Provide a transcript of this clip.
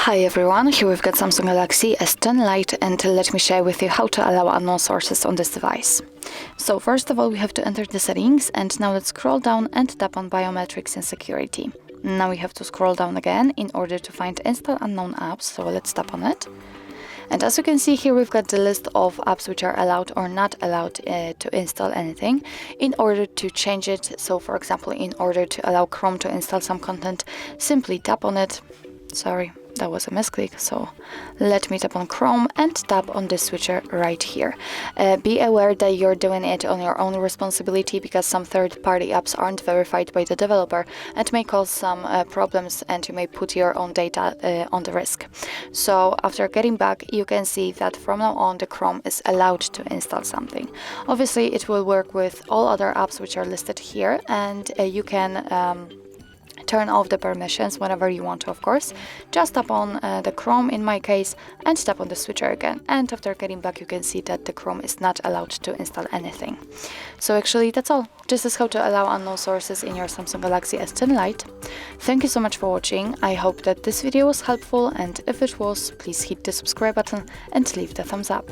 Hi everyone, here we've got Samsung Galaxy S10 Lite, and let me share with you how to allow unknown sources on this device. So first of all, we have to enter the settings, and now let's scroll down and tap on biometrics and security. Now we have to scroll down again in order to find install unknown apps, so let's tap on it. And as you can see here, we've got the list of apps which are allowed or not allowed to install anything. In order to change it, so for example, in order to allow Chrome to install some content, simply tap on it. Sorry, that was a misclick, so let me tap on Chrome and tap on the switcher right here. Be aware that you're doing it on your own responsibility, because some third-party apps aren't verified by the developer and may cause some problems, and you may put your own data on the risk. So after getting back, you can see that from now on the Chrome is allowed to install something. Obviously it will work with all other apps which are listed here, and you can turn off the permissions whenever you want to, of course. Just tap on the Chrome in my case and tap on the switcher again, and after getting back you can see that the Chrome is not allowed to install anything. So actually that's all. This is how to allow unknown sources in your Samsung Galaxy S10 Lite. Thank you so much for watching. I hope that this video was helpful, and if it was, please hit the subscribe button and leave the thumbs up.